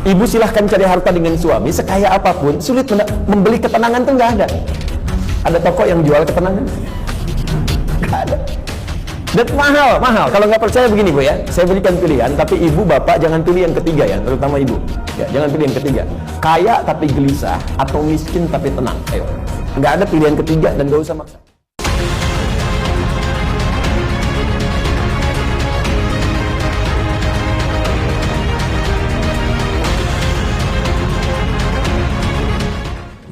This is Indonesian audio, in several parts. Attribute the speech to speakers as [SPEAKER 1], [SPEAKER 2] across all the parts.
[SPEAKER 1] Ibu silahkan cari harta dengan suami sekaya apapun, sulit membeli ketenangan tuh nggak ada. Ada toko yang jual ketenangan? Nggak ada. Dan mahal. Kalau nggak percaya begini Bu ya, saya berikan pilihan, tapi ibu bapak jangan pilih yang ketiga ya, terutama ibu. Ya, jangan pilih yang ketiga. Kaya tapi gelisah atau miskin tapi tenang. Ayo. Nggak ada pilihan ketiga dan nggak usah maksa.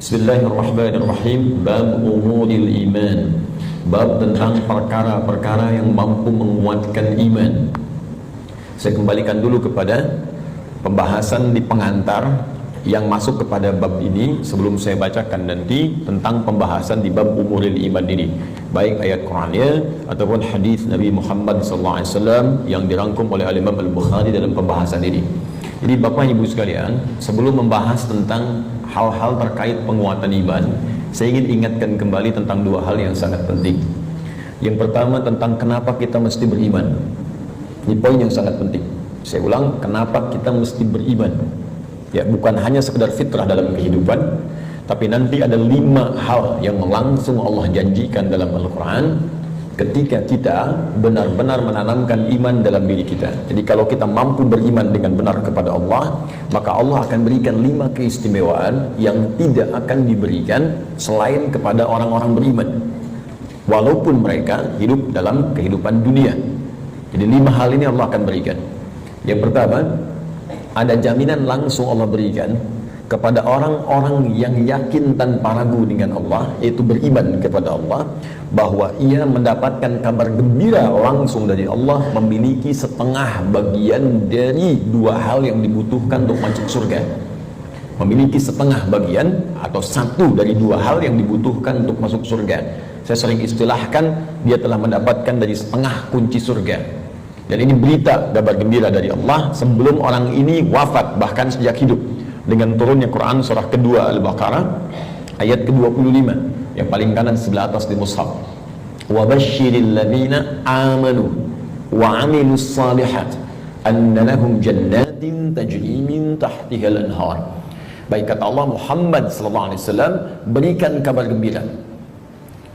[SPEAKER 1] Bismillahirrahmanirrahim. Bab umuril iman. Bab tentang perkara-perkara yang mampu menguatkan iman. Saya kembalikan dulu kepada pembahasan di pengantar yang masuk kepada bab ini sebelum saya bacakan nanti tentang pembahasan di bab umuril iman ini, baik ayat Qur'annya ataupun hadis Nabi Muhammad SAW yang dirangkum oleh Imam Al-Bukhari dalam pembahasan ini. Jadi Bapak Ibu sekalian, sebelum membahas tentang hal-hal terkait penguatan iman, saya ingin ingatkan kembali tentang dua hal yang sangat penting. Yang pertama tentang kenapa kita mesti beriman. Ini poin yang sangat penting. Saya ulang, kenapa kita mesti beriman. Ya, bukan hanya sekedar fitrah dalam kehidupan, tapi nanti ada 5 hal yang langsung Allah janjikan dalam Al-Quran ketika kita benar-benar menanamkan iman dalam diri kita. Jadi kalau kita mampu beriman dengan benar kepada Allah, maka Allah akan berikan 5 keistimewaan yang tidak akan diberikan selain kepada orang-orang beriman, walaupun mereka hidup dalam kehidupan dunia. Jadi 5 hal ini Allah akan berikan. Yang pertama, ada jaminan langsung Allah berikan kepada orang-orang yang yakin tanpa ragu dengan Allah, yaitu beriman kepada Allah, bahwa ia mendapatkan kabar gembira langsung dari Allah, memiliki setengah bagian dari 2 hal yang dibutuhkan untuk masuk surga. Memiliki setengah bagian atau 1 dari 2 hal yang dibutuhkan untuk masuk surga. Saya sering istilahkan, dia telah mendapatkan dari setengah kunci surga. Dan ini berita kabar gembira dari Allah sebelum orang ini wafat, bahkan sejak hidup, dengan turunnya Quran surah kedua Al-Baqarah ayat ke-25 yang paling kanan sebelah atas di mushaf. Wa basyiril ladzina amanu wa 'amilus shalihat anna lahum jannatin tajri min tahtihal anhar. Baik kata Allah, Muhammad sallallahu alaihi wasallam, berikan kabar gembira.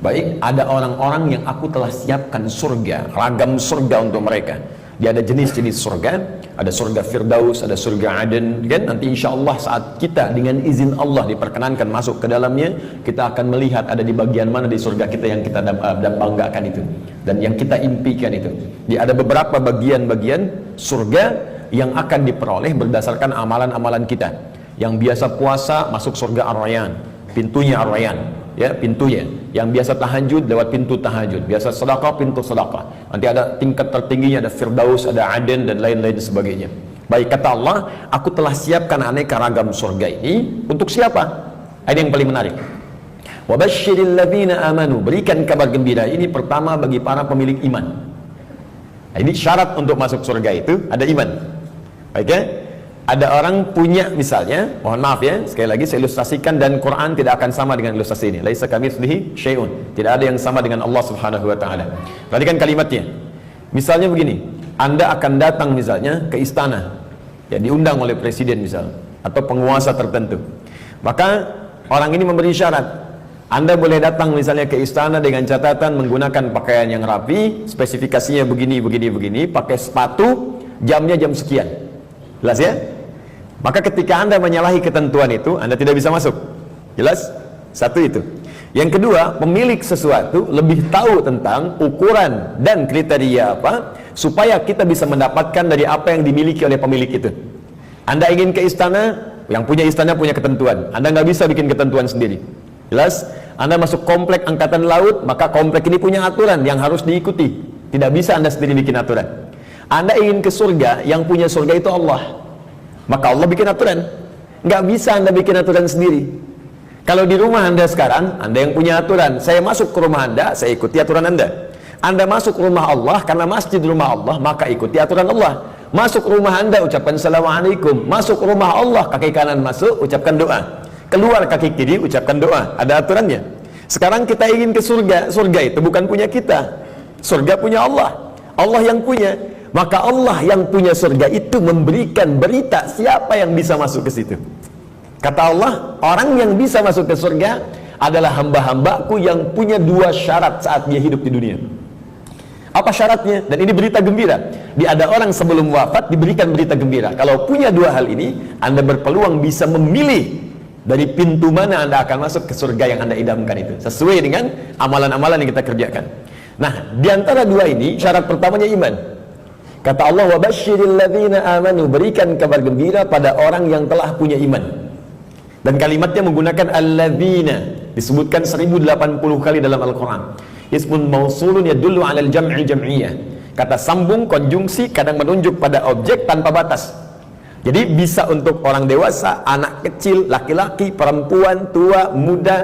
[SPEAKER 1] Baik, ada orang-orang yang aku telah siapkan surga, ragam surga untuk mereka. Dia ada jenis-jenis surga, ada surga Firdaus, ada surga Aden, kan? Nanti insya Allah saat kita dengan izin Allah diperkenankan masuk ke dalamnya, kita akan melihat ada di bagian mana di surga kita yang kita banggakan itu, dan yang kita impikan itu. Jadi ada beberapa bagian-bagian surga yang akan diperoleh berdasarkan amalan-amalan kita. Yang biasa puasa masuk surga Ar-Rayyan, pintunya Ar-Rayyan. Ya, pintunya. Yang biasa tahajud lewat pintu tahajud, biasa sedekah pintu sedekah. Nanti ada tingkat tertingginya, ada Firdaus, ada Aden, dan lain-lain sebagainya. Baik kata Allah, aku telah siapkan aneka ragam surga ini untuk siapa? Ini yang paling menarik. Wa basyiril ladzina amanu, berikan kabar gembira ini pertama bagi para pemilik iman. Nah, ini syarat untuk masuk surga itu ada iman. Baik ya? Ada orang punya, misalnya, mohon maaf ya, sekali lagi saya ilustrasikan, dan Quran tidak akan sama dengan ilustrasi ini. Laisa kamitslihi syai'un. Tidak ada yang sama dengan Allah Subhanahu wa taala. Perhatikan kalimatnya. Misalnya begini, Anda akan datang misalnya ke istana, ya, diundang oleh presiden misal, atau penguasa tertentu. Maka orang ini memberi syarat. Anda boleh datang misalnya ke istana dengan catatan menggunakan pakaian yang rapi, spesifikasinya begini, pakai sepatu, jamnya jam sekian. Jelas ya? Maka ketika Anda menyalahi ketentuan itu, Anda tidak bisa masuk. Jelas? Satu itu. Yang kedua, pemilik sesuatu lebih tahu tentang ukuran dan kriteria apa, supaya kita bisa mendapatkan dari apa yang dimiliki oleh pemilik itu. Anda ingin ke istana, yang punya istana punya ketentuan. Anda nggak bisa bikin ketentuan sendiri. Jelas? Anda masuk komplek angkatan laut, maka komplek ini punya aturan yang harus diikuti. Tidak bisa Anda sendiri bikin aturan. Anda ingin ke surga, yang punya surga itu Allah, maka Allah bikin aturan. Nggak bisa Anda bikin aturan sendiri. Kalau di rumah Anda sekarang, Anda yang punya aturan. Saya masuk ke rumah Anda, saya ikuti aturan Anda. Anda masuk ke rumah Allah, karena masjid rumah Allah, maka ikuti aturan Allah. Masuk rumah Anda, ucapkan Assalamualaikum. Masuk rumah Allah, kaki kanan masuk, ucapkan doa. Keluar kaki kiri, ucapkan doa. Ada aturannya. Sekarang kita ingin ke surga. Surga itu bukan punya kita. Surga punya Allah. Allah yang punya. Maka Allah yang punya surga itu memberikan berita siapa yang bisa masuk ke situ. Kata Allah, orang yang bisa masuk ke surga adalah hamba-hambaku yang punya 2 syarat saat dia hidup di dunia. Apa syaratnya? Dan ini berita gembira. Ada orang sebelum wafat diberikan berita gembira. Kalau punya 2 hal ini, Anda berpeluang bisa memilih dari pintu mana Anda akan masuk ke surga yang Anda idamkan itu, sesuai dengan amalan-amalan yang kita kerjakan. Nah, di antara 2 ini, syarat pertamanya iman. Kata Allah, wa basyiril ladzina amanu, berikan kabar gembira pada orang yang telah punya iman. Dan kalimatnya menggunakan alladzina, disebutkan 1080 kali dalam Al-Quran. Ismun mausulun yadullu alal jam'i jam'iyah. Kata sambung, konjungsi, kadang menunjuk pada objek tanpa batas. Jadi bisa untuk orang dewasa, anak kecil, laki-laki, perempuan, tua, muda,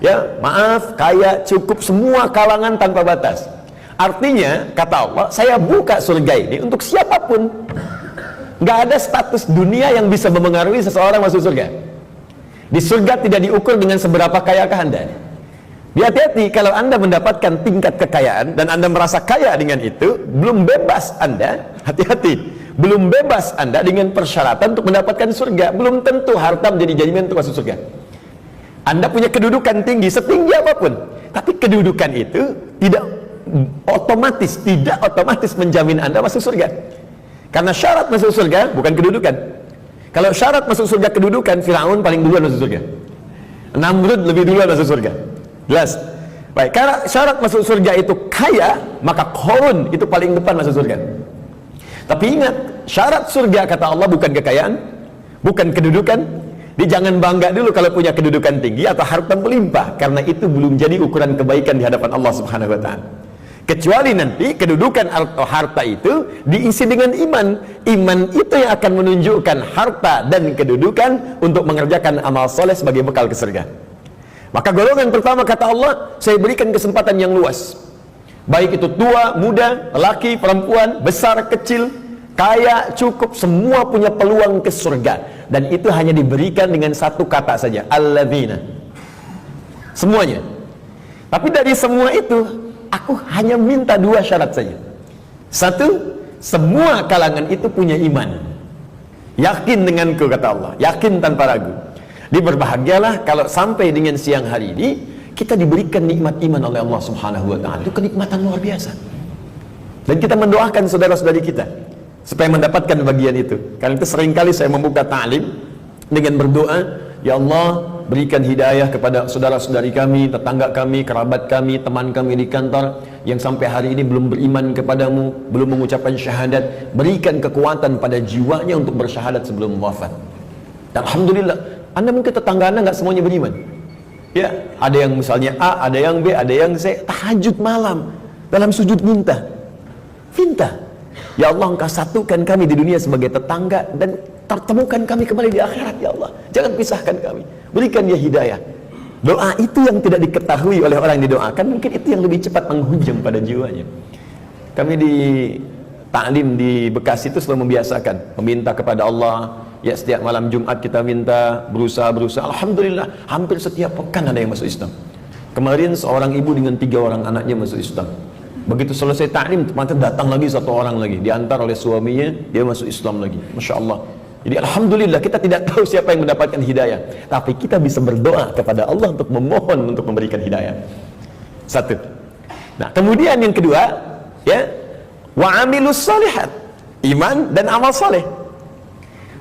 [SPEAKER 1] ya, maaf, kaya, cukup, semua kalangan tanpa batas. Artinya, kata Allah, saya buka surga ini untuk siapapun. Nggak ada status dunia yang bisa mempengaruhi seseorang masuk surga. Di surga tidak diukur dengan seberapa kayakah Anda. Hati-hati kalau Anda mendapatkan tingkat kekayaan dan Anda merasa kaya dengan itu, belum bebas Anda, hati-hati, belum bebas Anda dengan persyaratan untuk mendapatkan surga. Belum tentu harta menjadi jaminan untuk masuk surga. Anda punya kedudukan tinggi, setinggi apapun, tapi kedudukan itu tidak otomatis menjamin Anda masuk surga. Karena syarat masuk surga bukan kedudukan. Kalau syarat masuk surga kedudukan, Firaun paling duluan masuk surga, Namrud lebih duluan masuk surga. Jelas? Baik, karena syarat masuk surga itu kaya, maka Qarun itu paling depan masuk surga. Tapi ingat, syarat surga kata Allah bukan kekayaan, bukan kedudukan. Jangan bangga dulu kalau punya kedudukan tinggi atau harta melimpah, karena itu belum jadi ukuran kebaikan di hadapan Allah Subhanahu wa taala. Kecuali nanti kedudukan atau harta itu diisi dengan iman. Iman itu yang akan menunjukkan harta dan kedudukan untuk mengerjakan amal soleh sebagai bekal ke surga. Maka golongan pertama kata Allah, saya berikan kesempatan yang luas. Baik itu tua, muda, laki, perempuan, besar, kecil, kaya, cukup, semua punya peluang ke surga. Dan itu hanya diberikan dengan 1 kata saja, alladzina. Semuanya. Tapi dari semua itu, aku hanya minta 2 syarat saja. 1, semua kalangan itu punya iman. Yakin denganku kata Allah, yakin tanpa ragu. Berbahagialah kalau sampai dengan siang hari ini kita diberikan nikmat iman oleh Allah Subhanahu wa taala. Itu kenikmatan luar biasa. Dan kita mendoakan saudara-saudari kita supaya mendapatkan bagian itu. Karena itu seringkali saya membuka ta'lim dengan berdoa, ya Allah, berikan hidayah kepada saudara-saudari kami, tetangga kami, kerabat kami, teman kami di kantor yang sampai hari ini belum beriman kepadamu, belum mengucapkan syahadat. Berikan kekuatan pada jiwanya untuk bersyahadat sebelum wafat. Dan alhamdulillah, Anda mungkin tetangga Anda nggak semuanya beriman. Ya, ada yang misalnya A, ada yang B, ada yang C, tahajud malam dalam sujud minta. Ya Allah, Engkau satukan kami di dunia sebagai tetangga dan pertemukan kami kembali di akhirat, ya Allah. Jangan pisahkan kami. Berikan dia hidayah. Doa itu yang tidak diketahui oleh orang yang didoakan, mungkin itu yang lebih cepat menghujam pada jiwanya. Kami di ta'lim di Bekasi itu selalu membiasakan meminta kepada Allah. Ya, setiap malam Jumat kita minta, berusaha. Alhamdulillah, hampir setiap pekan ada yang masuk Islam. Kemarin seorang ibu dengan 3 orang anaknya masuk Islam. Begitu selesai ta'lim, ternyata datang lagi 1 orang lagi, diantar oleh suaminya, dia masuk Islam lagi. Masya Allah. Jadi alhamdulillah, kita tidak tahu siapa yang mendapatkan hidayah, tapi kita bisa berdoa kepada Allah untuk memohon untuk memberikan hidayah. 1. Nah, kemudian yang kedua, ya, wa amilus shalihat, iman dan amal saleh.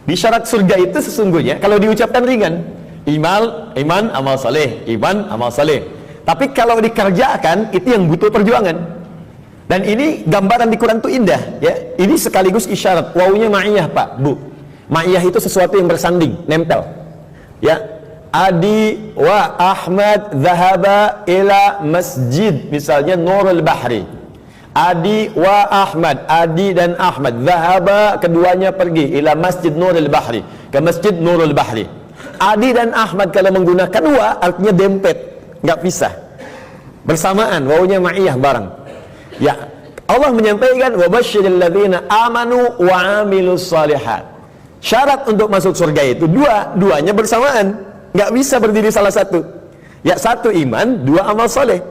[SPEAKER 1] Di syarat surga itu sesungguhnya kalau diucapkan ringan, iman, amal saleh, iman, amal saleh. Tapi kalau dikerjakan itu yang butuh perjuangan. Dan ini gambaran di Quran itu indah, ya. Ini sekaligus isyarat. Wawunya ma'iyah, Pak, Bu. Ma'iyah itu sesuatu yang bersanding, nempel. Ya. Adi wa Ahmad zahaba ila masjid, misalnya Nurul Bahri. Adi wa Ahmad, Adi dan Ahmad, zahaba, keduanya pergi ila masjid Nurul Bahri, ke masjid Nurul Bahri. Adi dan Ahmad kalau menggunakan wa artinya dempet, nggak pisah, bersamaan, wawunya ma'iyah, bareng. Ya, Allah menyampaikan wa basyiril ladzina amanu wa amilus shalihat. Syarat untuk masuk surga itu duanya bersamaan, nggak bisa berdiri salah satu. Ya, 1 iman, 2 amal soleh.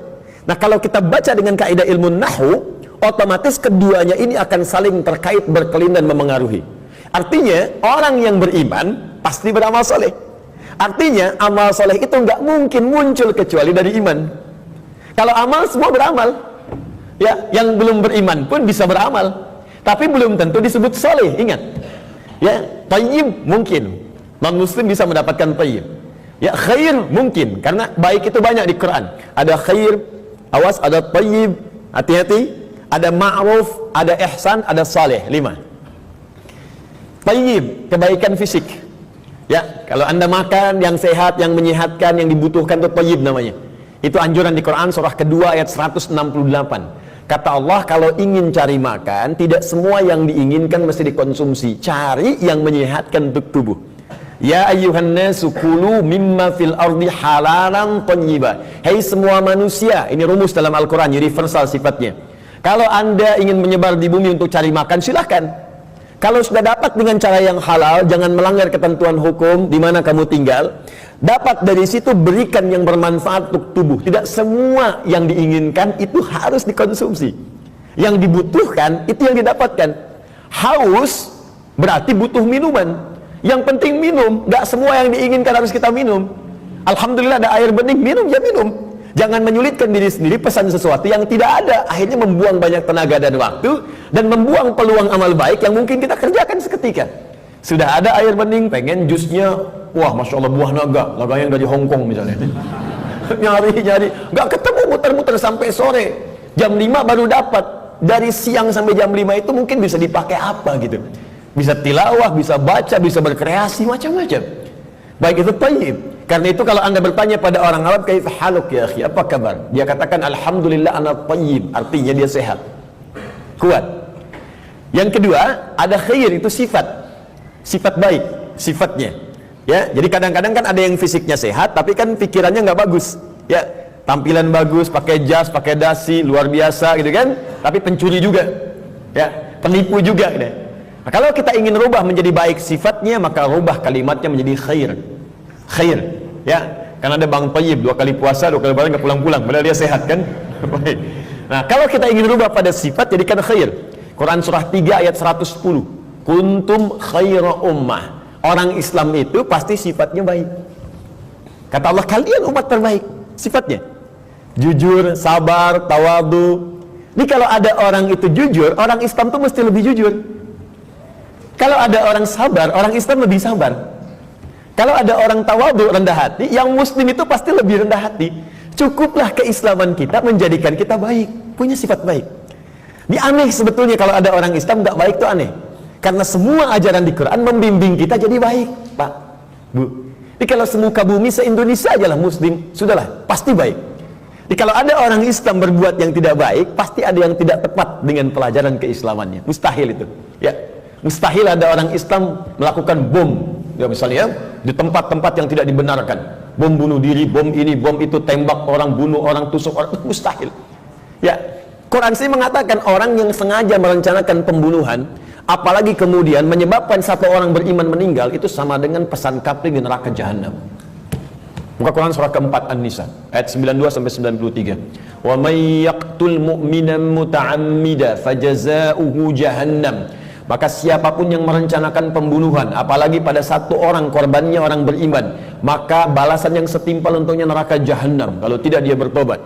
[SPEAKER 1] Nah, kalau kita baca dengan kaidah ilmu nahwu,
[SPEAKER 2] otomatis keduanya ini akan saling terkait, berkelin dan memengaruhi. Artinya orang yang beriman pasti beramal soleh. Artinya amal soleh itu nggak mungkin muncul kecuali dari iman. Kalau amal semua beramal, ya, yang belum beriman pun bisa beramal, tapi belum tentu disebut soleh. Ingat, ya, tayyib mungkin non muslim bisa mendapatkan tayyib, ya, khair mungkin karena baik itu banyak di Quran. Ada khair, awas, ada tayyib, hati-hati, ada ma'ruf, ada ihsan, ada saleh. 5. Tayyib, kebaikan fisik, ya, kalau anda makan yang sehat, yang menyehatkan, yang dibutuhkan, itu tayyib namanya. Itu anjuran di Quran surah kedua ayat 168. Kata Allah, kalau ingin cari makan, tidak semua yang diinginkan mesti dikonsumsi. Cari yang menyehatkan untuk tubuh. Ya ayyuhan nasu kulu mimma fil ardi halalan thayyiba. Hai semua manusia, ini rumus dalam Al-Quran, universal sifatnya. Kalau anda ingin menyebar di bumi untuk cari makan, silahkan. Kalau sudah dapat dengan cara yang halal, jangan melanggar ketentuan hukum di mana kamu tinggal. Dapat dari situ, berikan yang bermanfaat untuk tubuh. Tidak semua yang diinginkan itu harus dikonsumsi. Yang dibutuhkan itu yang didapatkan. Haus berarti butuh minuman. Yang penting minum. Gak semua yang diinginkan harus kita minum. Alhamdulillah ada air bening, minum ya minum. Jangan menyulitkan diri sendiri pesan sesuatu yang tidak ada. Akhirnya membuang banyak tenaga dan waktu, dan membuang peluang amal baik yang mungkin kita kerjakan seketika. Sudah ada air bening, pengen jusnya, wah masya Allah buah naga yang dari Hongkong misalnya. nyari, nggak ketemu, muter-muter sampai sore. Jam 5 baru dapat. Dari siang sampai jam 5 itu mungkin bisa dipakai apa gitu. Bisa tilawah, bisa baca, bisa berkreasi, macam-macam. Baik itu tayyib. Karena itu kalau anda bertanya pada orang Arab, kaif haluk ya akhi, apa kabar? Dia katakan alhamdulillah ana tayyib, artinya dia sehat, kuat. Yang kedua, ada khair, itu sifat baik, sifatnya, ya. Jadi kadang-kadang kan ada yang fisiknya sehat tapi kan pikirannya nggak bagus, ya, tampilan bagus, pakai jas, pakai dasi, luar biasa gitu kan, tapi pencuri juga, ya, penipu juga gitu. Nah, kalau kita ingin rubah menjadi baik sifatnya, maka rubah kalimatnya menjadi khair, ya. Karena ada bang tayyib 2 kali puasa, 2 kali lebaran nggak pulang-pulang, padahal dia sehat kan. Baik. Nah, kalau kita ingin rubah pada sifat, jadikan khair. Quran surah 3 ayat 110. Kuntum khaira ummah. Orang Islam itu pasti sifatnya baik. Kata Allah, kalian umat terbaik. Sifatnya jujur, sabar, tawadu. Ini kalau ada orang itu jujur, orang Islam itu mesti lebih jujur. Kalau ada orang sabar, orang Islam lebih sabar. Kalau ada orang tawadu, rendah hati, yang muslim itu pasti lebih rendah hati. Cukuplah keislaman kita menjadikan kita baik, punya sifat baik. Ini aneh sebetulnya kalau ada orang Islam nggak baik, itu aneh. Karena semua ajaran di Quran membimbing kita jadi baik, Pak, Bu. Jadi kalau semuka bumi se-Indonesia aja lah muslim, sudahlah, pasti baik. Jadi kalau ada orang Islam berbuat yang tidak baik, pasti ada yang tidak tepat dengan pelajaran keislamannya. Mustahil itu, ya. Mustahil ada orang Islam melakukan bom, ya, misalnya di tempat-tempat yang tidak dibenarkan. Bom bunuh diri, bom ini, bom itu, tembak orang, bunuh orang, tusuk orang, mustahil. Ya, Quran sih mengatakan orang yang sengaja merencanakan pembunuhan, apalagi kemudian menyebabkan satu orang beriman meninggal, itu sama dengan pesan kapling di neraka jahanam. Buka Quran surah keempat An-Nisa ayat 92 sampai 93. Wa may yaqtul mu'minan muta'ammida fajaza'uhu jahannam. Maka siapapun yang merencanakan pembunuhan, apalagi pada satu orang, korbannya orang beriman, maka balasan yang setimpal untuknya neraka jahanam kalau tidak dia bertobat.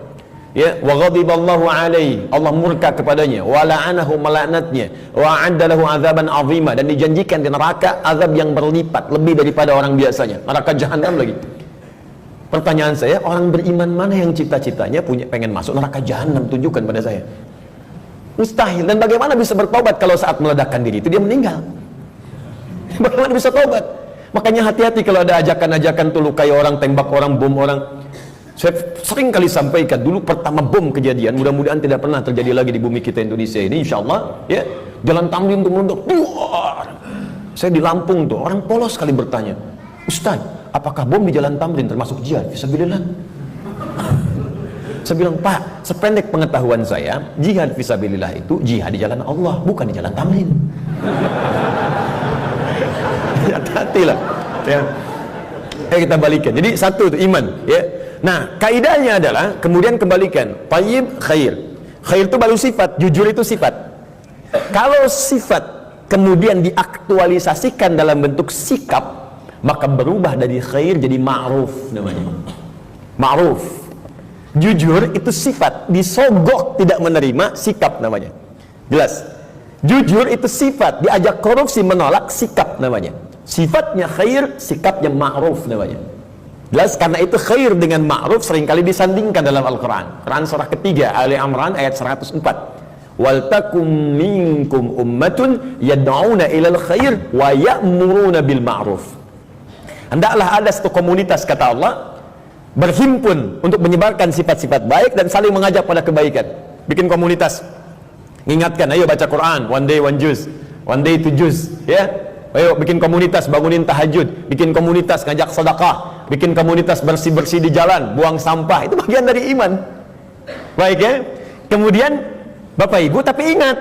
[SPEAKER 2] Ya, wa ghadiballahu alaihi, Allah murka kepadanya, wa la'anahu, melaknatnya, wa 'adda lahu 'adzaban 'azima, dan dijanjikan di neraka azab yang berlipat lebih daripada orang biasanya, neraka jahanam lagi. Pertanyaan saya, orang beriman mana yang cita-citanya pengen masuk neraka jahanam? Tunjukkan pada saya. Mustahil. Dan bagaimana bisa bertobat kalau saat meledakkan diri itu dia meninggal? Bagaimana bisa tobat? Makanya hati-hati kalau ada ajakan-ajakan tuh lukai orang, tembak orang, bom orang. Saya sering kali sampaikan, dulu pertama bom kejadian, mudah-mudahan tidak pernah terjadi lagi di bumi kita Indonesia ini, insya Allah, ya. Jalan Tamrin tuh meledak, saya di Lampung tuh, orang polos sekali bertanya, Ustaz, apakah bom di Jalan Tamrin termasuk jihad? Fisabilillah. Saya bilang, Pak, sependek pengetahuan saya, jihad fisabilillah itu jihad di jalan Allah, bukan di Jalan Tamrin. Hati-hati lah, ya. Kita balikan. Jadi satu itu iman, ya. Nah, kaidahnya adalah kemudian kembalikan tayyib khair. Khair itu baru sifat, jujur itu sifat. Kalau sifat kemudian diaktualisasikan dalam bentuk sikap, maka berubah dari khair jadi ma'ruf namanya. Ma'ruf. Jujur itu sifat, disogok tidak menerima, sikap namanya. Jelas. Jujur itu sifat, diajak korupsi menolak, sikap namanya. Sifatnya khair, sikapnya ma'ruf namanya. Jelas, karena itu khair dengan ma'ruf seringkali disandingkan dalam Al-Quran. Quran surah ketiga, Ali Imran ayat 104. Wal takum minkum ummatun yad'una ilal khair wa ya'muruna bil ma'ruf. Hendaklah ada satu komunitas, kata Allah, berhimpun untuk menyebarkan sifat-sifat baik dan saling mengajak pada kebaikan. Bikin komunitas, mengingatkan, ayo baca Quran, one day one juz, one day two juz, ya. Ayo bikin komunitas, bangunin tahajud, bikin komunitas ngajak sedekah, bikin komunitas bersih-bersih di jalan, buang sampah, itu bagian dari iman. Baik ya. Kemudian Bapak Ibu, tapi ingat,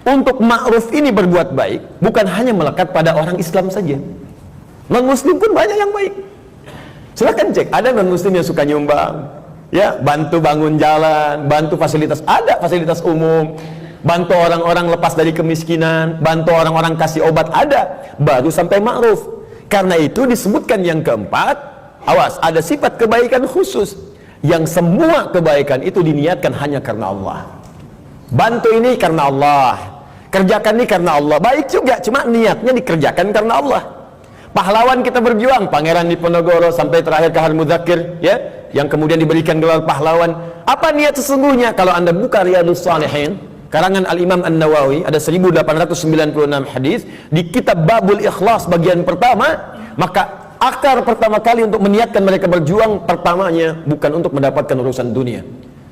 [SPEAKER 2] untuk ma'ruf ini berbuat baik bukan hanya melekat pada orang Islam saja. Non-muslim pun banyak yang baik. Silakan cek, ada non-muslim yang suka nyumbang, ya, bantu bangun jalan, bantu fasilitas, ada fasilitas umum, bantu orang-orang lepas dari kemiskinan, bantu orang-orang kasih obat, ada, baru sampai ma'ruf. Karena itu disebutkan yang keempat, awas, ada sifat kebaikan khusus yang semua kebaikan itu diniatkan hanya karena Allah. Bantu ini karena Allah, kerjakan ini karena Allah, baik juga, cuma niatnya dikerjakan karena Allah. Pahlawan kita berjuang, Pangeran Diponegoro sampai terakhir Kahar Muzakir, ya, yang kemudian diberikan gelar pahlawan. Apa niat sesungguhnya? Kalau Anda buka Riyadhus Shalihin karangan Al-Imam An-Nawawi, ada 1896 hadis di kitab Babul Ikhlas bagian pertama, maka akar pertama kali untuk meniatkan mereka berjuang, pertamanya bukan untuk mendapatkan urusan dunia,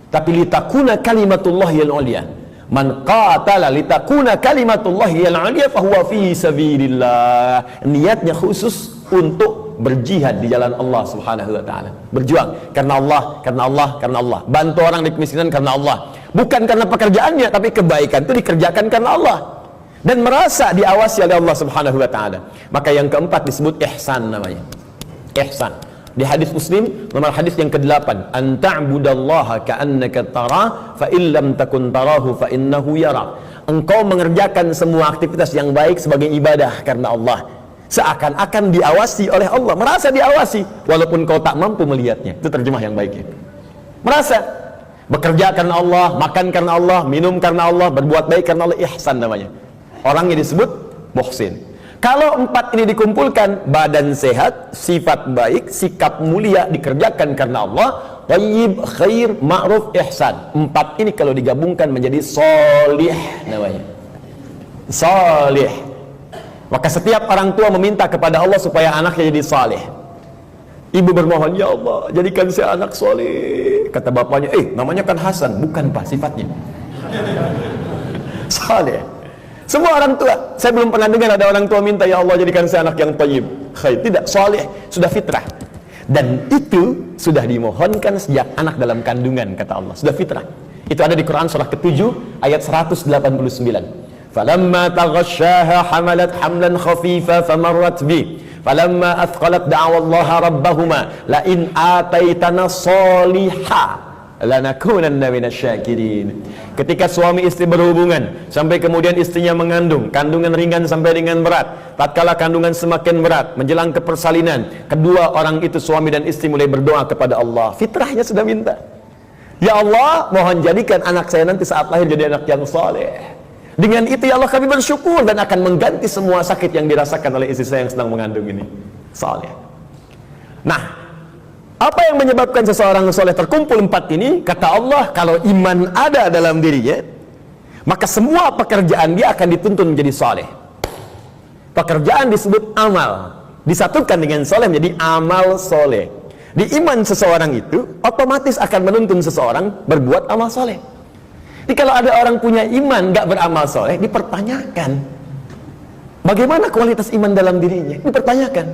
[SPEAKER 2] tapi litakuna kalimatullahi al-ulya. Man qatala litakuna kalimatullahi al-ulya fahuwa fi sabilillah. Niatnya khusus untuk berjihad di jalan Allah Subhanahu wa taala. Berjuang karena Allah, karena Allah, karena Allah. Bantu orang di kemiskinan karena Allah. Bukan karena pekerjaannya, tapi kebaikan itu dikerjakan karena Allah. Dan merasa diawasi oleh Allah Subhanahu wa taala. Maka yang keempat disebut ihsan namanya. Ihsan. Di hadis Muslim nomor hadis yang ke-8, an ta'budallaha ka'annaka tarah fa illam takun tarahu fa innahu yara. Engkau mengerjakan semua aktivitas yang baik sebagai ibadah karena Allah, seakan-akan diawasi oleh Allah, merasa diawasi walaupun kau tak mampu melihatnya. Itu terjemah yang baiknya. Merasa bekerja karena Allah, makan karena Allah, minum karena Allah, berbuat baik karena Allah, ihsan namanya. Orangnya disebut muhsin. Kalau empat ini dikumpulkan, badan sehat, sifat baik, sikap mulia, dikerjakan karena Allah, thayyib, khair, ma'ruf, ihsan. Empat ini kalau digabungkan menjadi sholih namanya. Sholih. Maka setiap orang tua meminta kepada Allah supaya anaknya jadi saleh. Ibu bermohon, ya Allah, jadikan saya anak soleh. Kata bapaknya, namanya kan Hasan. Bukan Pak, sifatnya saleh. Semua orang tua, saya belum pernah dengar ada orang tua minta, ya Allah jadikan saya anak yang thayyib, khair. Tidak, saleh, sudah fitrah. Dan itu sudah dimohonkan sejak anak dalam kandungan, kata Allah, sudah fitrah. Itu ada di Quran surah ke-7 ayat 189. Falamma taghasyaha hamalat hamlan khafifa famarrat bi. Falamma athqalat da'awallaha rabbahuma la in ataitana salihah lanakunanna minasyakirin. Ketika suami istri berhubungan sampai kemudian istrinya mengandung, kandungan ringan sampai dengan berat, tatkala kandungan semakin berat menjelang ke persalinan, kedua orang itu suami dan istri mulai berdoa kepada Allah. Fitrahnya sudah minta, ya Allah, mohon jadikan anak saya nanti saat lahir jadi anak yang saleh. Dengan itu ya Allah kami bersyukur dan akan mengganti semua sakit yang dirasakan oleh istri saya yang sedang mengandung ini. Saleh. Nah, apa yang menyebabkan seseorang soleh terkumpul empat ini? Kata Allah, kalau iman ada dalam dirinya, maka semua pekerjaan dia akan dituntun menjadi soleh. Pekerjaan disebut amal, disatukan dengan soleh menjadi amal soleh. Di iman seseorang itu otomatis akan menuntun seseorang berbuat amal soleh. Jadi kalau ada orang punya iman gak beramal soleh, dipertanyakan bagaimana kualitas iman dalam dirinya, dipertanyakan.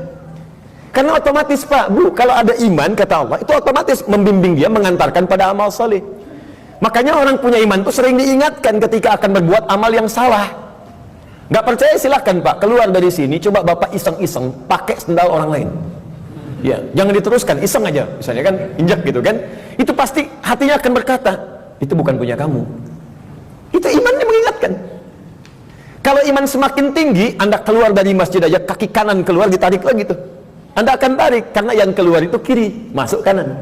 [SPEAKER 2] Karena otomatis Pak, Bu, kalau ada iman, kata Allah, itu otomatis membimbing dia, mengantarkan pada amal saleh. Makanya orang punya iman itu sering diingatkan ketika akan berbuat amal yang salah. Gak percaya silahkan Pak, keluar dari sini, coba Bapak iseng-iseng pakai sendal orang lain. Ya, jangan diteruskan, iseng aja, misalnya kan, injak gitu kan. Itu pasti hatinya akan berkata, itu bukan punya kamu. Itu imannya mengingatkan. Kalau iman semakin tinggi, Anda keluar dari masjid aja, kaki kanan keluar, ditarik lagi tuh. Anda akan tarik, karena yang keluar itu kiri, masuk kanan.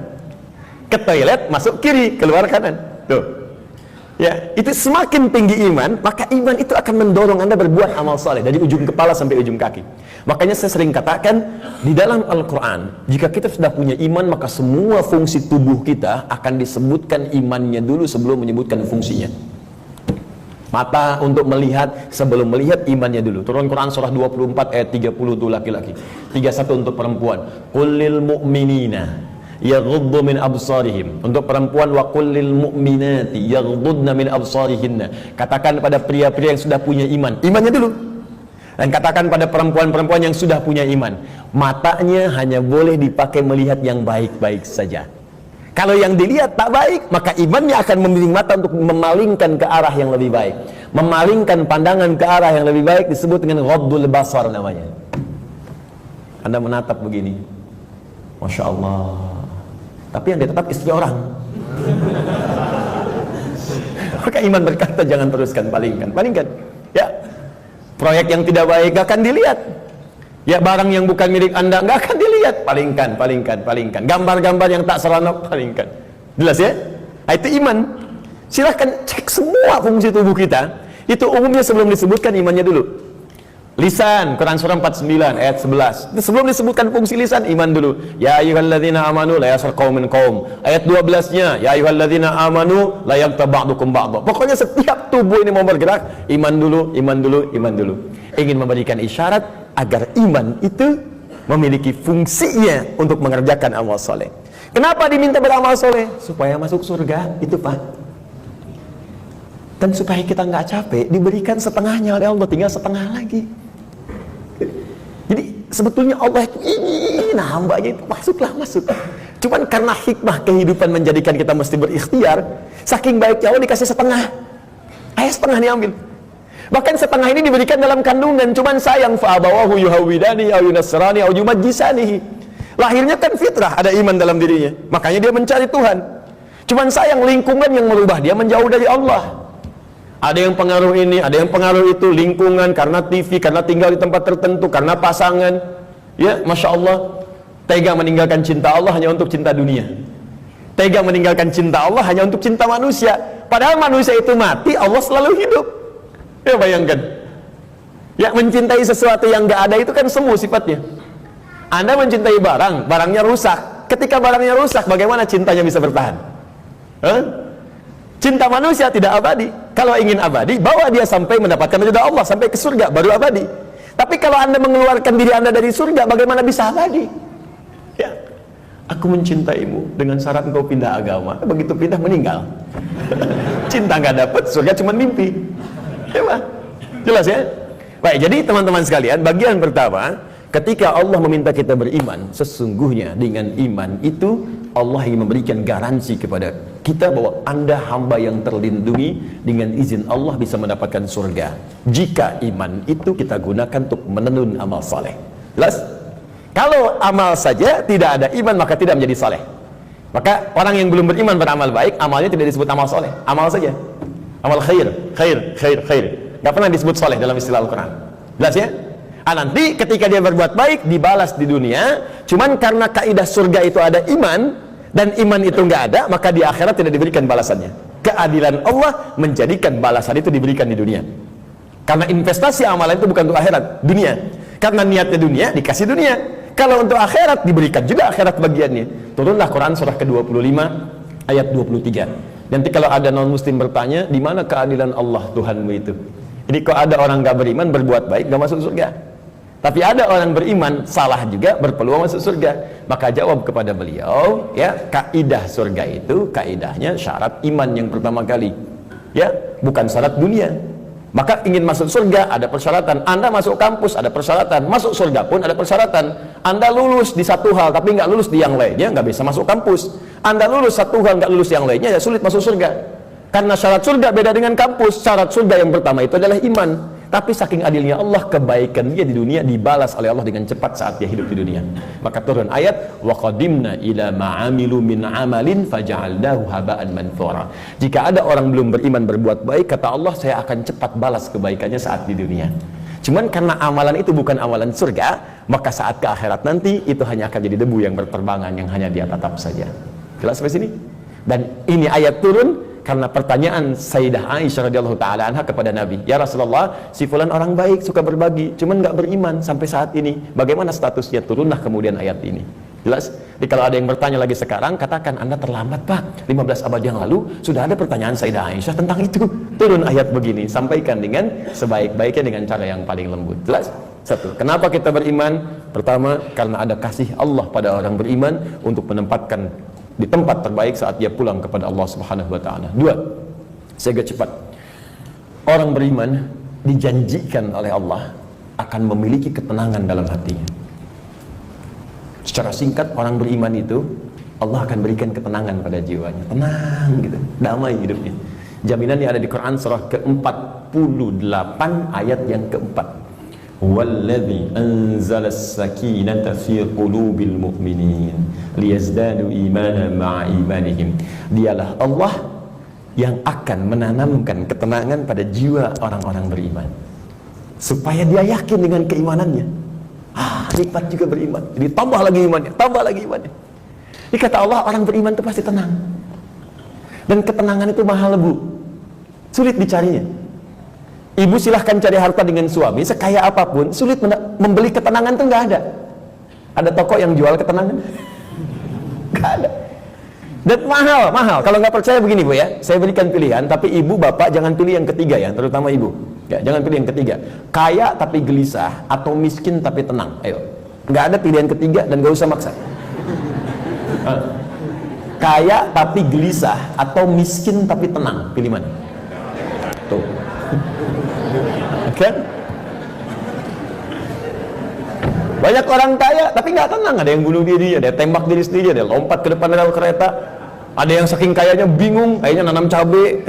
[SPEAKER 2] Ke toilet, masuk kiri, keluar kanan. Tuh. Ya, itu semakin tinggi iman, maka iman itu akan mendorong Anda berbuat amal soleh dari ujung kepala sampai ujung kaki. Makanya saya sering katakan di dalam Al-Quran, jika kita sudah punya iman, maka semua fungsi tubuh kita akan disebutkan imannya dulu sebelum menyebutkan fungsinya. Mata untuk melihat, sebelum melihat imannya dulu. Turun Quran surah 24 ayat 30 untuk laki-laki, 31 untuk perempuan. Qul lil mu'minina yaghuddu min absarihim, untuk perempuan wa qul lil mu'minati yaghuddna min absarihinna, katakan pada pria-pria yang sudah punya iman, imannya dulu. Dan katakan pada perempuan-perempuan yang sudah punya iman, matanya hanya boleh dipakai melihat yang baik-baik saja. Kalau yang dilihat tak baik, maka imannya akan membimbing mata untuk memalingkan ke arah yang lebih baik. Memalingkan pandangan ke arah yang lebih baik disebut dengan ghaddul basar namanya. Anda menatap begini, Masya Allah, tapi yang ditatap istri orang. Maka iman berkata jangan teruskan, palingkan. Ya, proyek yang tidak baik gak akan dilihat. Ya, barang yang bukan milik Anda gak akan dilihat, palingkan. Gambar-gambar yang tak seronok, palingkan. Jelas ya? Nah, itu iman. Silahkan cek semua fungsi tubuh kita. Itu umumnya sebelum disebutkan imannya dulu. Lisan, Quran surah 49 ayat 11. Sebelum disebutkan fungsi lisan, iman dulu. Ya ayyuhalladzina amanu la yaskhar qaumin qaum. Ayat 12-nya, ya ayyuhalladzina amanu la yaghtab ba'dukum ba'dha. Pokoknya setiap tubuh ini mau bergerak, iman dulu. Ingin memberikan isyarat agar iman itu memiliki fungsinya untuk mengerjakan amal soleh. Kenapa diminta beramal soleh? Supaya masuk surga, itu Pak. Dan supaya kita nggak capek, diberikan setengahnya oleh Allah, tinggal setengah lagi. Jadi sebetulnya Allah itu ingin hambanya itu masuk. Cuman karena hikmah kehidupan menjadikan kita mesti berikhtiar, saking baiknya Allah dikasih setengah. Setengah diambil. Bahkan setengah ini diberikan dalam kandungan. Cuman sayang, fa'abawahu yuhawidani au yunasrani au yumajjisanihi. Lahirnya kan fitrah, ada iman dalam dirinya. Makanya dia mencari Tuhan. Cuman sayang lingkungan yang merubah dia menjauh dari Allah. Ada yang pengaruh ini, ada yang pengaruh itu, lingkungan, karena TV, karena tinggal di tempat tertentu, karena pasangan. Ya, Masya Allah, tega meninggalkan cinta Allah hanya untuk cinta dunia. Tega meninggalkan cinta Allah hanya untuk cinta manusia. Padahal manusia itu mati, Allah selalu hidup. Ya, bayangkan. Ya, mencintai sesuatu yang gak ada itu kan semu sifatnya. Anda mencintai barang, barangnya rusak. Ketika barangnya rusak, bagaimana cintanya bisa bertahan? Cinta manusia tidak abadi. Kalau ingin abadi, bawa dia sampai mendapatkan ridha Allah, sampai ke surga, baru abadi. Tapi kalau Anda mengeluarkan diri Anda dari surga, bagaimana bisa abadi? Ya, aku mencintaimu dengan syarat engkau pindah agama. Begitu pindah, meninggal. Cinta nggak dapat, surga cuma mimpi. Ya, Pak? Jelas ya? Baik, jadi teman-teman sekalian, bagian pertama, ketika Allah meminta kita beriman, sesungguhnya dengan iman itu Allah ingin memberikan garansi kepada kita bahwa Anda hamba yang terlindungi, dengan izin Allah bisa mendapatkan surga jika iman itu kita gunakan untuk menenun amal saleh. Jelas? Kalau amal saja tidak ada iman, maka tidak menjadi saleh. Maka orang yang belum beriman beramal baik, amalnya tidak disebut amal saleh, amal saja, amal khair. Gak pernah disebut saleh dalam istilah Al-Quran. Jelas ya? Nanti ketika dia berbuat baik dibalas di dunia. Cuman karena kaidah surga itu ada iman, dan iman itu nggak ada, maka di akhirat tidak diberikan balasannya. Keadilan Allah menjadikan balasan itu diberikan di dunia. Karena investasi amalan itu bukan untuk akhirat, dunia. Karena niatnya dunia, dikasih dunia. Kalau untuk akhirat, diberikan juga akhirat bagiannya. Turunlah Quran surah ke-25 ayat 23. Nanti kalau ada non-muslim bertanya, di mana keadilan Allah Tuhanmu itu? Jadi kalau ada orang nggak beriman berbuat baik nggak masuk surga. Tapi ada orang beriman salah juga berpeluang masuk surga. Maka jawab kepada beliau, ya, kaidah surga itu kaidahnya syarat iman yang pertama kali, ya, bukan syarat dunia. Maka ingin masuk surga ada persyaratan. Anda masuk kampus ada persyaratan, masuk surga pun ada persyaratan. Anda lulus di satu hal tapi nggak lulus di yang lainnya, nggak bisa masuk kampus. Anda lulus satu hal nggak lulus yang lainnya, ya sulit masuk surga. Karena syarat surga beda dengan kampus. Syarat surga yang pertama itu adalah iman. Tapi saking adilnya Allah, kebaikan dia di dunia dibalas oleh Allah dengan cepat saat dia hidup di dunia. Maka turun ayat, wa qadimna ila ma'amilu min amalin faja'alnahu haba'an manthura. Jika ada orang belum beriman berbuat baik, kata Allah, saya akan cepat balas kebaikannya saat di dunia. Cuman karena amalan itu bukan amalan surga, maka saat ke akhirat nanti itu hanya akan jadi debu yang berterbangan yang hanya dia tatap saja. Jelas sampai sini? Dan ini ayat turun karena pertanyaan Sayyidah Aisyah radhiyallahu taala anha kepada Nabi, "Ya Rasulullah, si fulan orang baik, suka berbagi, cuman nggak beriman sampai saat ini. Bagaimana statusnya?" Turunlah kemudian ayat ini. Jelas? Jadi kalau ada yang bertanya lagi sekarang, katakan, "Anda terlambat, Pak. 15 abad yang lalu sudah ada pertanyaan Sayyidah Aisyah tentang itu." Turun ayat begini, sampaikan dengan sebaik-baiknya dengan cara yang paling lembut. Jelas? Satu, kenapa kita beriman? Pertama, karena ada kasih Allah pada orang beriman untuk menempatkan di tempat terbaik saat dia pulang kepada Allah Subhanahu wa taala. Dua, saya agak cepat. Orang beriman dijanjikan oleh Allah akan memiliki ketenangan dalam hatinya. Secara singkat, orang beriman itu Allah akan berikan ketenangan pada jiwanya. Tenang gitu, damai hidupnya. Jaminannya ada di Quran surah ke-48 ayat yang keempat. Walladzi anzalas sakinata fi qulubil mu'minin liyazdadu imanan ma'a imanihim. Dialah Allah yang akan menanamkan ketenangan pada jiwa orang-orang beriman supaya dia yakin dengan keimanannya. Nikmat juga beriman. Jadi tambah lagi imannya, tambah lagi imannya. Ini kata Allah, orang beriman itu pasti tenang. Dan ketenangan itu mahal, Bu. Sulit dicarinya. Ibu silahkan cari harta dengan suami sekaya apapun, sulit membeli ketenangan itu nggak ada. Ada toko yang jual ketenangan? Nggak ada. Dan mahal. Kalau nggak percaya begini, Bu ya, saya berikan pilihan, tapi ibu bapak jangan pilih yang ketiga ya, terutama ibu. Ya, jangan pilih yang ketiga. Kaya tapi gelisah atau miskin tapi tenang. Ayo, nggak ada pilihan ketiga dan nggak usah maksa. Kaya tapi gelisah atau miskin tapi tenang, pilih mana? Tuh. Kan? Banyak orang kaya tapi nggak tenang, ada yang bunuh diri, ada yang tembak diri sendiri, ada yang lompat ke depan rel kereta, ada yang saking kayanya bingung, akhirnya nanam cabai,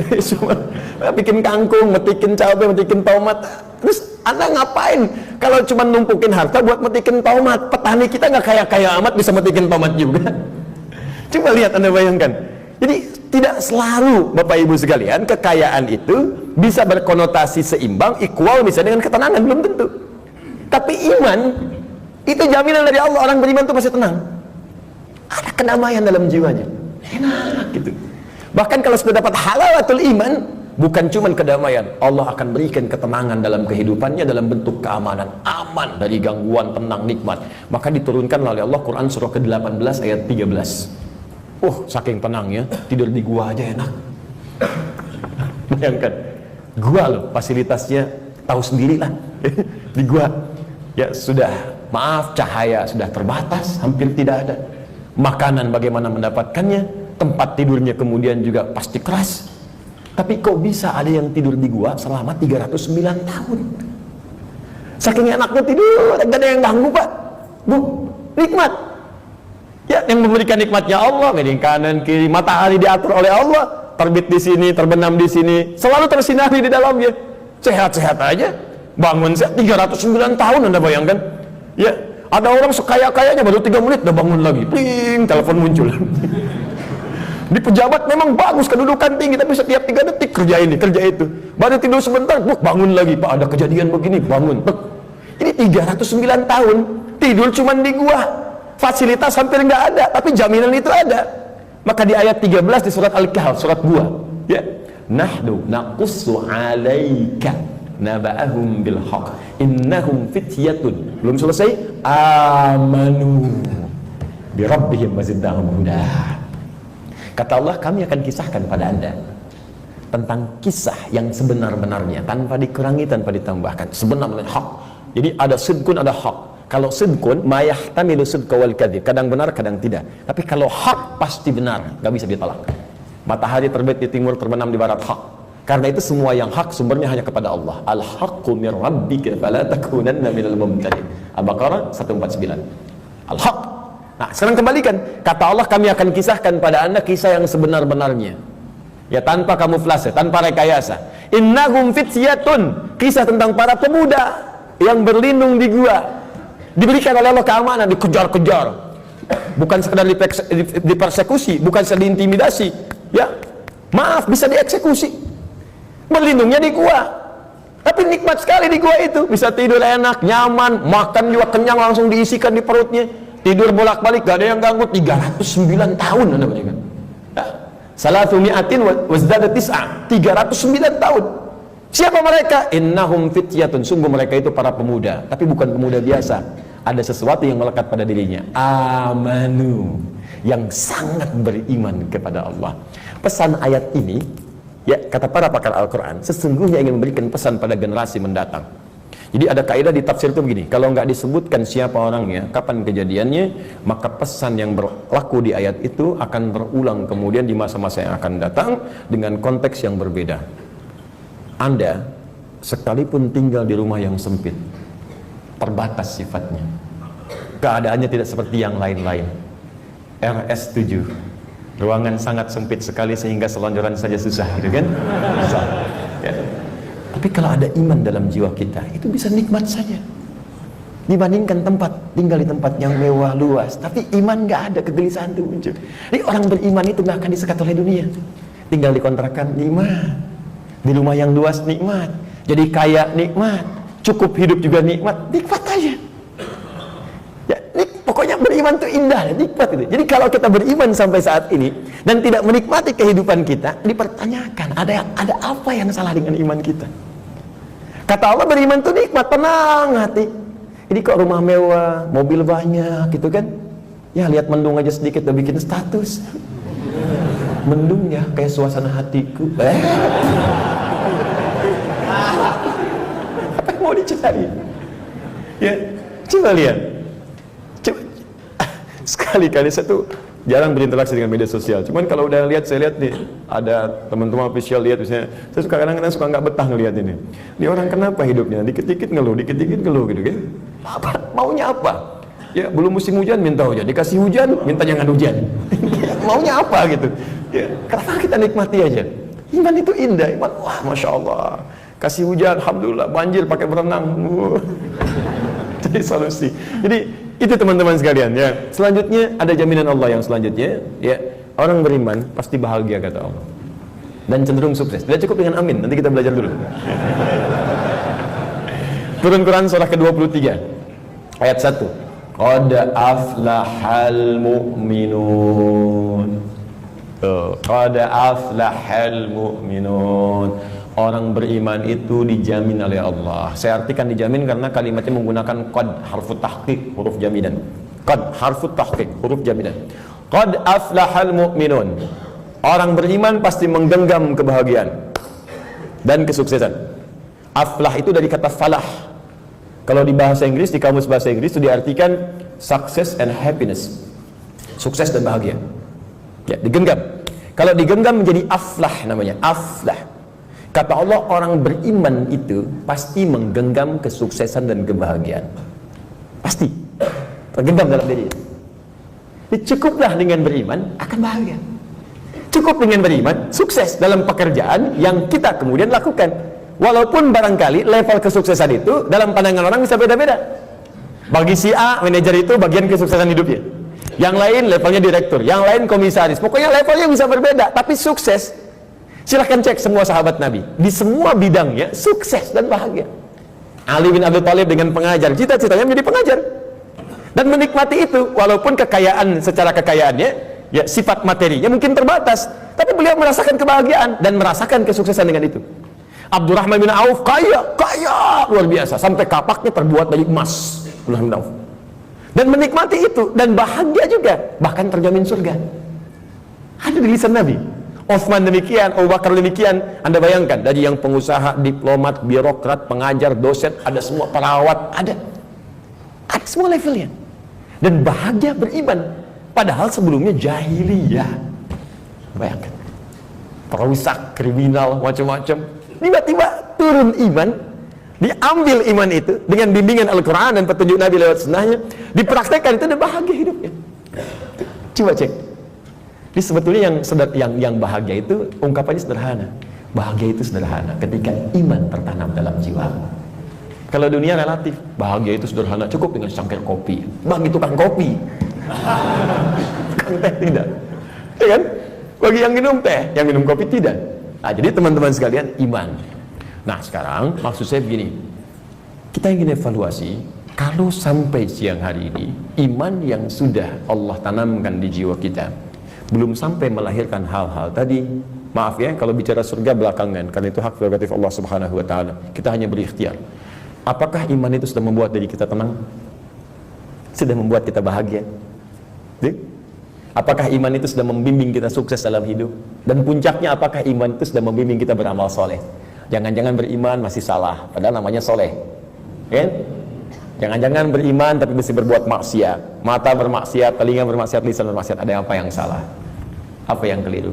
[SPEAKER 2] bikin kangkung, metikin cabai, metikin tomat. Terus Anda ngapain kalau cuma numpukin harta buat metikin tomat? Petani kita nggak kaya-kaya amat bisa metikin tomat juga. Coba lihat, Anda bayangkan. Jadi tidak selalu Bapak Ibu sekalian kekayaan itu bisa berkonotasi seimbang, equal misalnya dengan ketenangan, belum tentu. Tapi iman itu jaminan dari Allah, orang beriman itu pasti tenang. Ada kedamaian dalam jiwanya. Enak gitu. Bahkan kalau sudah dapat halawatul iman, bukan cuma kedamaian, Allah akan berikan ketenangan dalam kehidupannya dalam bentuk keamanan, aman dari gangguan, tenang, nikmat. Maka diturunkan oleh Allah Quran surah ke-18 ayat 13. Saking tenangnya, tidur di gua aja enak. Bayangkan, gua loh, fasilitasnya tahu sendiri lah. Di gua, ya sudah, maaf, cahaya sudah terbatas, hampir tidak ada. Makanan bagaimana mendapatkannya, tempat tidurnya kemudian juga pasti keras. Tapi kok bisa ada yang tidur di gua selama 309 tahun? Saking enaknya tidur, gak ada yang ganggu, Pak. Bu, nikmat. Ya, yang memberikan nikmatnya Allah, miring kanan kiri, matahari diatur oleh Allah, terbit di sini, terbenam di sini, selalu tersinari di dalamnya. Sehat-sehat aja, bangun sehat 309 tahun, Anda bayangkan? Ya, ada orang sekaya-kayanya baru 3 menit udah bangun lagi, pling, telepon muncul. Di pejabat memang bagus, kedudukan tinggi, tapi setiap 3 detik kerja ini, kerja itu. Baru tidur sebentar, bangun lagi, Pak ada kejadian begini, bangun. Ini 309 tahun tidur cuman di gua. Fasilitas hampir nggak ada, tapi jaminan itu ada. Maka di ayat 13 di surat Al-Kahf, surat gua, ya, nahnu naqussu 'alaika naba'ahum bil haqq innahum fityatun, belum selesai, amanu bi rabbihim wazidnahum huda. Kata Allah, kami akan kisahkan pada Anda tentang kisah yang sebenar-benarnya, tanpa dikurangi, tanpa ditambahkan, sebenar-benar hak. Jadi ada sidqun, ada hak. Kalau sidqun, ma yahtamilu sidqa wal kadzib, kadang benar, kadang tidak. Tapi kalau hak pasti benar, nggak bisa ditolak. Matahari terbit di timur, terbenam di barat, hak. Karena itu semua yang hak sumbernya hanya kepada Allah. Al-haqqu mir rabbika fala takunanna minal mumtarin. Al-Baqarah 149. Al-haq. Nah, sekarang kembalikan. Kata Allah, kami akan kisahkan pada Anda kisah yang sebenar-benarnya. Ya, tanpa kamuflase, tanpa rekayasa. Innahum fityatun, kisah tentang para pemuda yang berlindung di gua, diberikan oleh Allah keamanan, dikejar-kejar, bukan sekedar dipersekusi, bukan sekedar diintimidasi, ya maaf, bisa dieksekusi, berlindungnya di gua, tapi nikmat sekali di gua itu, bisa tidur enak, nyaman, makan juga kenyang, langsung diisikan di perutnya, tidur bolak-balik, gak ada yang ganggu. 309 tahun Anda bayangkan, ya. Salatu mi'atin wazdada tis'a, 309 tahun. Siapa mereka? Innahum fityatun, sungguh mereka itu para pemuda, tapi bukan pemuda biasa. Ada sesuatu yang melekat pada dirinya, amanu, yang sangat beriman kepada Allah. Pesan ayat ini, ya kata para pakar Al-Quran, sesungguhnya ingin memberikan pesan pada generasi mendatang. Jadi ada kaidah di tafsir itu begini, kalau nggak disebutkan siapa orangnya, kapan kejadiannya, maka pesan yang berlaku di ayat itu akan berulang kemudian di masa-masa yang akan datang dengan konteks yang berbeda. Anda sekalipun tinggal di rumah yang sempit, terbatas sifatnya, keadaannya tidak seperti yang lain-lain. RS7, ruangan sangat sempit sekali sehingga selonjoran saja susah, gitu kan? Susah. Ya. Tapi kalau ada iman dalam jiwa kita, itu bisa nikmat saja. Dibandingkan tinggal di tempat yang mewah luas, tapi iman nggak ada, kegelisahan itu muncul. Jadi orang beriman itu nggak akan disekat oleh dunia. Tinggal di kontrakan nikmat, di rumah yang luas nikmat, jadi kaya nikmat, cukup hidup juga nikmat aja. Ya, pokoknya beriman itu indah, nikmat itu. Jadi kalau kita beriman sampai saat ini dan tidak menikmati kehidupan kita, dipertanyakan ada apa yang salah dengan iman kita. Kata Allah, beriman itu nikmat, tenang hati. Jadi kok rumah mewah, mobil banyak gitu kan, ya lihat mendung aja sedikit udah bikin status. Mendung ya kayak suasana hatiku. Apa yang mau dicari? Ya, coba lihat. Sekali-kali saya tuh jarang berinteraksi dengan media sosial. Cuman kalau udah lihat, saya lihat nih, ada teman-teman official lihat misalnya, saya suka kadang-kadang suka nggak betah ngelihat ini. Dia orang kenapa hidupnya? Dikit-dikit ngeluh gitu kan? Apa? Maunya apa? Ya belum musim hujan minta hujan, dikasih hujan minta jangan hujan. Maunya apa gitu? Ya, kenapa kita nikmati aja? Iman itu indah, iman, wah masya Allah. Kasih hujan, alhamdulillah, banjir pakai berenang. Jadi solusi. Jadi itu teman-teman sekalian ya. Selanjutnya ada jaminan Allah yang selanjutnya ya, orang beriman pasti bahagia kata Allah dan cenderung sukses. Tidak cukup dengan amin, nanti kita belajar dulu. Turun Quran surah ke-23 ayat 1. Qad aflahal mu'minun. Qad aflahal mu'minun. Orang beriman itu dijamin oleh Allah. Saya artikan dijamin karena kalimatnya menggunakan qad, harfut tahqiq, huruf jaminan. Qad, harfut tahqiq, huruf jaminan. Qad aflahal mu'minun. Orang beriman pasti menggenggam kebahagiaan dan kesuksesan. Aflah itu dari kata falah. Kalau di bahasa Inggris, di kamus bahasa Inggris itu diartikan success and happiness. Sukses dan bahagia. Ya, digenggam. Kalau digenggam menjadi aflah namanya, aflah. Kata Allah, orang beriman itu pasti menggenggam kesuksesan dan kebahagiaan. Pasti tergenggam dalam diri. Cukuplah dengan beriman akan bahagia. Cukup dengan beriman sukses dalam pekerjaan yang kita kemudian lakukan. Walaupun barangkali level kesuksesan itu dalam pandangan orang bisa beda-beda. Bagi si A, manajer itu bagian kesuksesan hidupnya. Yang lain levelnya direktur, yang lain komisaris. Pokoknya levelnya bisa berbeda, tapi sukses. Silahkan cek semua sahabat Nabi, di semua bidangnya sukses dan bahagia. Ali bin Abi Thalib dengan pengajar, cita-citanya menjadi pengajar dan menikmati itu, walaupun kekayaan secara kekayaannya, ya sifat materinya mungkin terbatas, tapi beliau merasakan kebahagiaan dan merasakan kesuksesan dengan itu. Abdurrahman bin Auf kaya luar biasa, sampai kapaknya terbuat dari emas. Abdurrahman bin Auf dan menikmati itu dan bahagia juga, bahkan terjamin surga. Ada di lisan Nabi. Utsman demikian, Abu Bakar demikian. Anda bayangkan, dari yang pengusaha, diplomat, birokrat, pengajar, dosen, ada semua, perawat, ada semua levelnya. Dan bahagia beriman, padahal sebelumnya jahiliyah. Bayangkan, perusak, kriminal, macam-macam. Tiba-tiba turun iman, diambil iman itu dengan bimbingan Al-Quran dan petunjuk Nabi lewat sunnahnya, dipraktekkan itu, dan bahagia hidupnya. Coba cek. Jadi sebetulnya yang bahagia itu ungkapannya sederhana. Bahagia itu sederhana ketika iman tertanam dalam jiwa. Kalau dunia relatif, bahagia itu sederhana, cukup dengan secangkir kopi. Bagi tukang kopi, tukang teh tidak, ya kan? Bagi yang minum teh, yang minum kopi tidak. Nah, jadi teman-teman sekalian, iman. Nah, sekarang maksud saya begini, kita ingin evaluasi, kalau sampai siang hari ini, iman yang sudah Allah tanamkan di jiwa kita, belum sampai melahirkan hal-hal tadi, maaf ya, kalau bicara surga belakangan, karena itu hak prerogatif Allah Subhanahu wa Ta'ala. Kita hanya berikhtiar. Apakah iman itu sudah membuat diri kita tenang? Sudah membuat kita bahagia? Apakah iman itu sudah membimbing kita sukses dalam hidup? Dan puncaknya, apakah iman itu sudah membimbing kita beramal soleh? Jangan-jangan beriman masih salah, padahal namanya soleh, kan? Jangan-jangan beriman tapi mesti berbuat maksiat, mata bermaksiat, telinga bermaksiat, lisan bermaksiat. Ada apa yang salah? Apa yang keliru?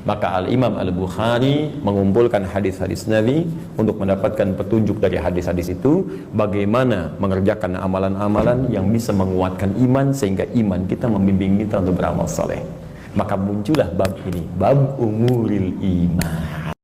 [SPEAKER 2] Maka Al-Imam Al-Bukhari mengumpulkan hadis-hadis Nabi untuk mendapatkan petunjuk dari hadis-hadis itu, bagaimana mengerjakan amalan-amalan yang bisa menguatkan iman sehingga iman kita membimbing kita untuk beramal soleh. Maka muncullah bab ini, bab umuril iman.